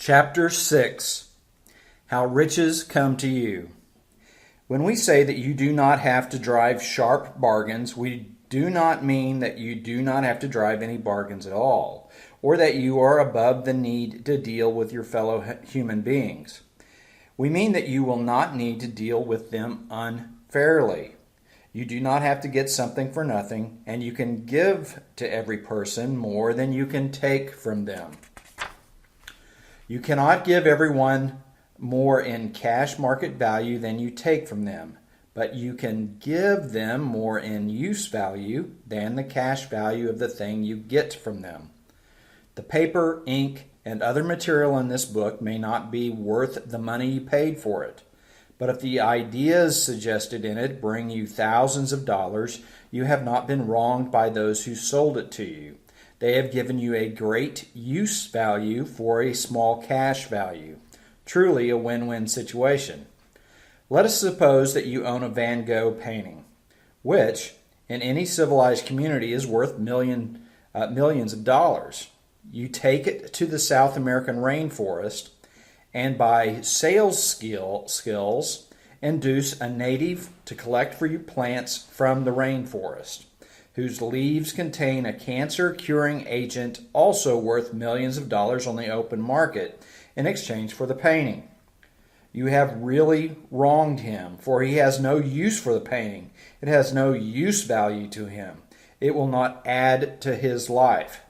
Chapter 6. How Riches Come to You. When we say that you do not have to drive sharp bargains, we do not mean that you do not have to drive any bargains at all, or that you are above the need to deal with your fellow human beings. We mean that you will not need to deal with them unfairly. You do not have to get something for nothing, and you can give to every person more than you can take from them. You cannot give everyone more in cash market value than you take from them, but you can give them more in use value than the cash value of the thing you get from them. The paper, ink, and other material in this book may not be worth the money you paid for it, but if the ideas suggested in it bring you thousands of dollars, you have not been wronged by those who sold it to you. They have given you a great use value for a small cash value. Truly a win-win situation. Let us suppose that you own a Van Gogh painting, which in any civilized community is worth millions of dollars. You take it to the South American rainforest and by sales skills induce a native to collect for you plants from the rainforest, whose leaves contain a cancer-curing agent also worth millions of dollars on the open market in exchange for the painting. You have really wronged him, for he has no use for the painting. It has no use value to him. It will not add to his life.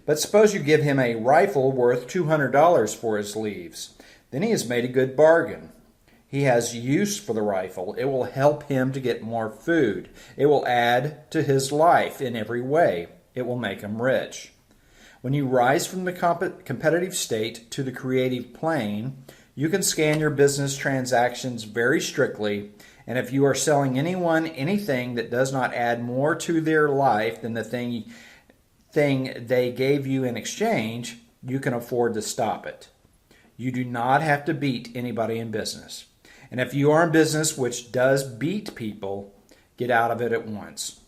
But suppose you give him a rifle worth $200 for his leaves. Then he has made a good bargain. He has use for the rifle. It will help him to get more food. It will add to his life in every way. It will make him rich. When you rise from the competitive state to the creative plane, you can scan your business transactions very strictly, and if you are selling anyone anything that does not add more to their life than the thing they gave you in exchange, you can afford to stop it. You do not have to beat anybody in business. And if you are in business which does beat people, get out of it at once.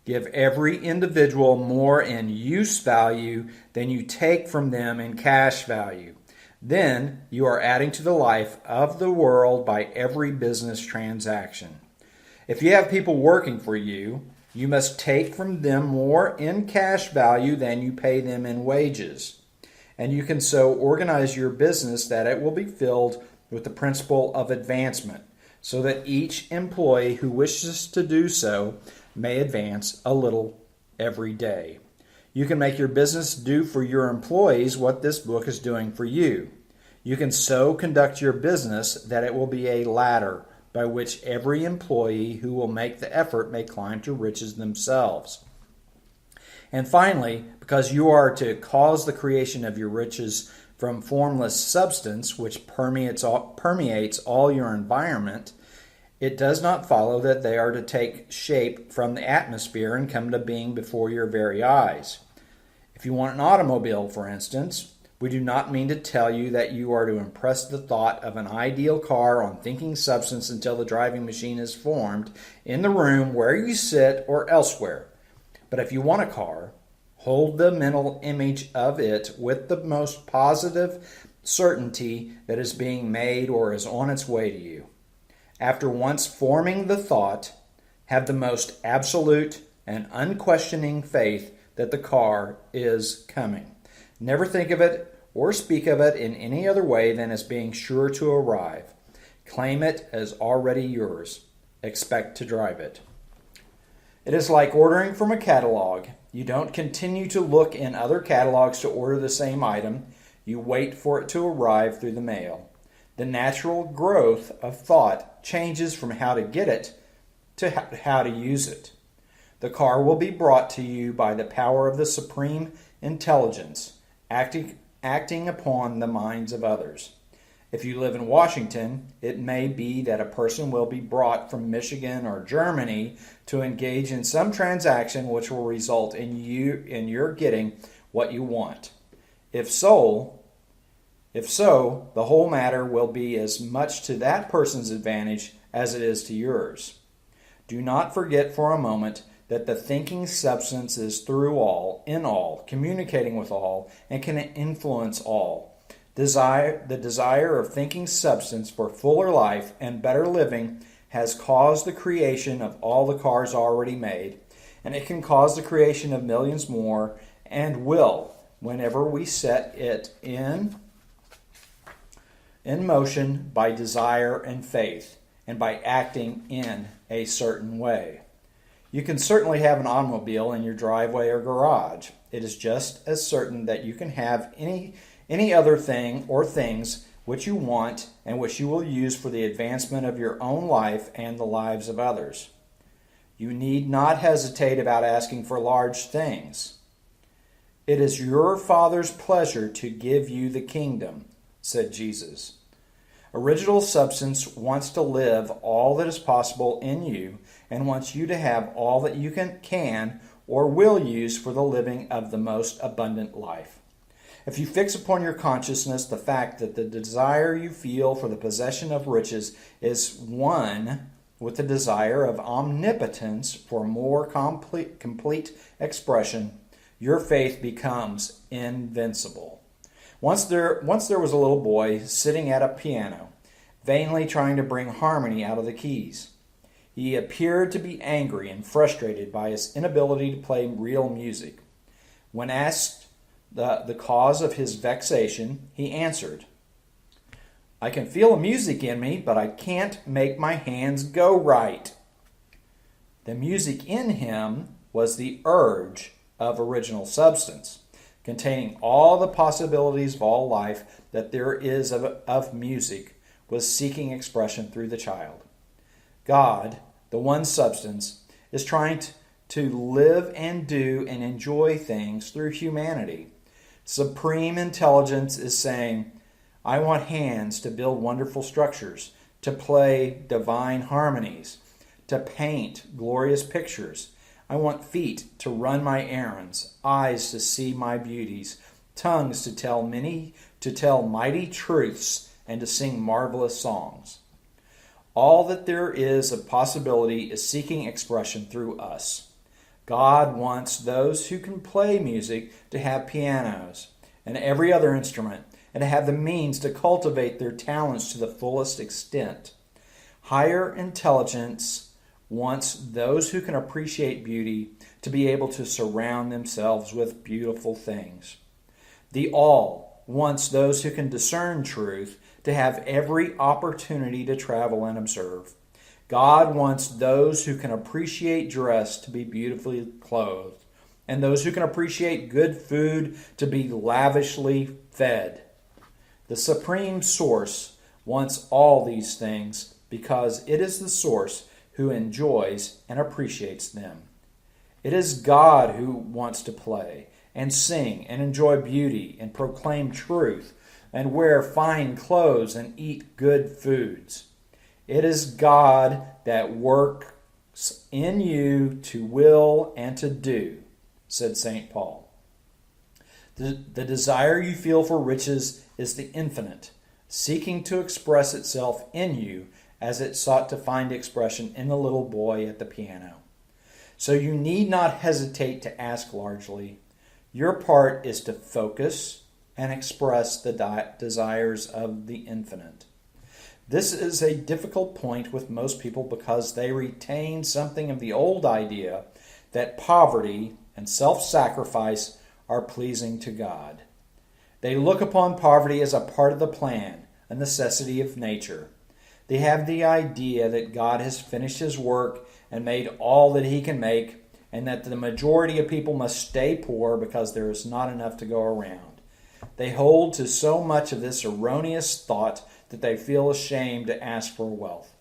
Give every individual more in use value than you take from them in cash value. Then you are adding to the life of the world by every business transaction. If you have people working for you, you must take from them more in cash value than you pay them in wages. And you can so organize your business that it will be filled with the principle of advancement, so that each employee who wishes to do so may advance a little every day. You can make your business do for your employees what this book is doing for you. You can so conduct your business that it will be a ladder by which every employee who will make the effort may climb to riches themselves. And finally, because you are to cause the creation of your riches from formless substance which permeates all your environment, it does not follow that they are to take shape from the atmosphere and come to being before your very eyes. If you want an automobile, for instance, we do not mean to tell you that you are to impress the thought of an ideal car on thinking substance until the driving machine is formed in the room where you sit or elsewhere. But if you want a car, hold the mental image of it with the most positive certainty that is being made or is on its way to you. After once forming the thought, have the most absolute and unquestioning faith that the car is coming. Never think of it or speak of it in any other way than as being sure to arrive. Claim it as already yours. Expect to drive it. It is like ordering from a catalog. You don't continue to look in other catalogs to order the same item. You wait for it to arrive through the mail. The natural growth of thought changes from how to get it to how to use it. The car will be brought to you by the power of the supreme intelligence, acting upon the minds of others. If you live in Washington, it may be that a person will be brought from Michigan or Germany to engage in some transaction which will result in your getting what you want. If so, the whole matter will be as much to that person's advantage as it is to yours. Do not forget for a moment that the thinking substance is through all, in all, communicating with all, and can influence all. The desire of thinking substance for fuller life and better living has caused the creation of all the cars already made, and it can cause the creation of millions more, and will, whenever we set it in motion by desire and faith, and by acting in a certain way. You can certainly have an automobile in your driveway or garage. It is just as certain that you can have any other thing or things which you want and which you will use for the advancement of your own life and the lives of others. You need not hesitate about asking for large things. It is your Father's pleasure to give you the kingdom, said Jesus. Original substance wants to live all that is possible in you and wants you to have all that you can or will use for the living of the most abundant life. If you fix upon your consciousness the fact that the desire you feel for the possession of riches is one with the desire of omnipotence for more complete expression, your faith becomes invincible. Once there was a little boy sitting at a piano, vainly trying to bring harmony out of the keys. He appeared to be angry and frustrated by his inability to play real music. When asked the cause of his vexation, he answered, "I can feel the music in me, but I can't make my hands go right." The music in him was the urge of original substance, containing all the possibilities of all life that there is of music, was seeking expression through the child. God, the one substance, is trying to live and do and enjoy things through humanity. Supreme intelligence is saying, I want hands to build wonderful structures, to play divine harmonies, to paint glorious pictures. I want feet to run my errands, eyes to see my beauties, tongues to tell mighty truths, and to sing marvelous songs. All that there is of possibility is seeking expression through us. God wants those who can play music to have pianos and every other instrument, and to have the means to cultivate their talents to the fullest extent. Higher intelligence wants those who can appreciate beauty to be able to surround themselves with beautiful things. The All wants those who can discern truth to have every opportunity to travel and observe. God wants those who can appreciate dress to be beautifully clothed, and those who can appreciate good food to be lavishly fed. The Supreme Source wants all these things because it is the Source who enjoys and appreciates them. It is God who wants to play and sing and enjoy beauty and proclaim truth and wear fine clothes and eat good foods. It is God that works in you to will and to do, said St. Paul. The desire you feel for riches is the infinite, seeking to express itself in you as it sought to find expression in the little boy at the piano. So you need not hesitate to ask largely. Your part is to focus and express the desires of the infinite. This is a difficult point with most people because they retain something of the old idea that poverty and self-sacrifice are pleasing to God. They look upon poverty as a part of the plan, a necessity of nature. They have the idea that God has finished his work and made all that he can make, and that the majority of people must stay poor because there is not enough to go around. They hold to so much of this erroneous thought that they feel ashamed to ask for wealth.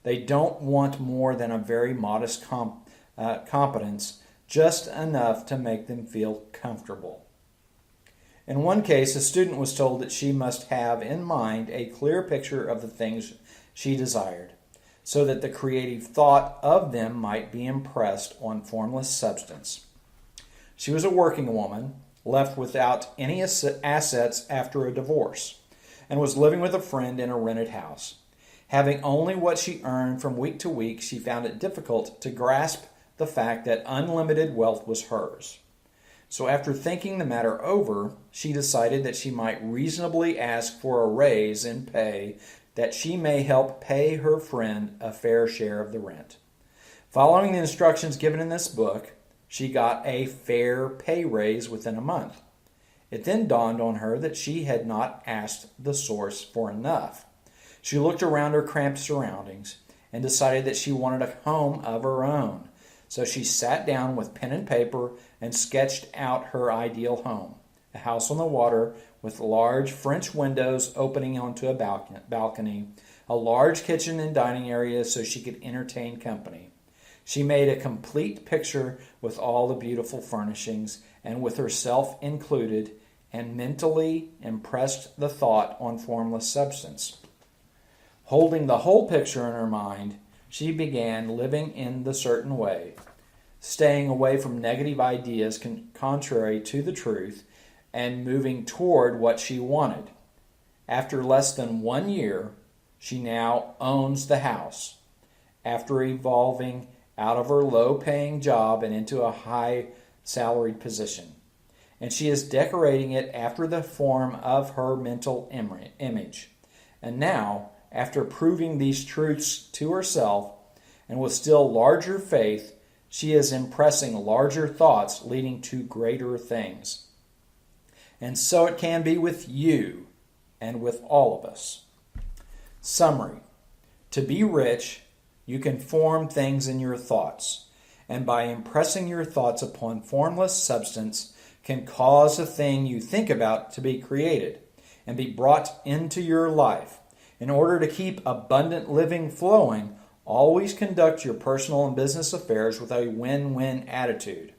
They don't want more than a very modest competence, just enough to make them feel comfortable. In one case, a student was told that she must have in mind a clear picture of the things she desired, so that the creative thought of them might be impressed on formless substance. She was a working woman, left without any assets after a divorce, and was living with a friend in a rented house. Having only what she earned from week to week, she found it difficult to grasp the fact that unlimited wealth was hers. So after thinking the matter over, she decided that she might reasonably ask for a raise in pay that she may help pay her friend a fair share of the rent. Following the instructions given in this book, she got a fair pay raise within a month. It then dawned on her that she had not asked the source for enough. She looked around her cramped surroundings and decided that she wanted a home of her own. So she sat down with pen and paper and sketched out her ideal home. A house on the water with large French windows opening onto a balcony, a large kitchen and dining area so she could entertain company. She made a complete picture with all the beautiful furnishings and with herself included, and mentally impressed the thought on formless substance. Holding the whole picture in her mind, she began living in the certain way, staying away from negative ideas contrary to the truth, and moving toward what she wanted. After less than 1 year, she now owns the house, after evolving out of her low-paying job and into a high-salaried position. And she is decorating it after the form of her mental image. And now, after proving these truths to herself, and with still larger faith, she is impressing larger thoughts leading to greater things. And so it can be with you and with all of us. Summary. To be rich, you can form things in your thoughts, and by impressing your thoughts upon formless substance can cause the thing you think about to be created and be brought into your life. In order to keep abundant living flowing, always conduct your personal and business affairs with a win-win attitude.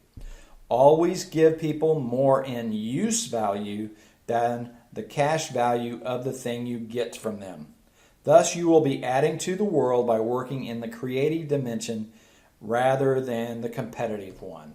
Always give people more in use value than the cash value of the thing you get from them. Thus, you will be adding to the world by working in the creative dimension rather than the competitive one.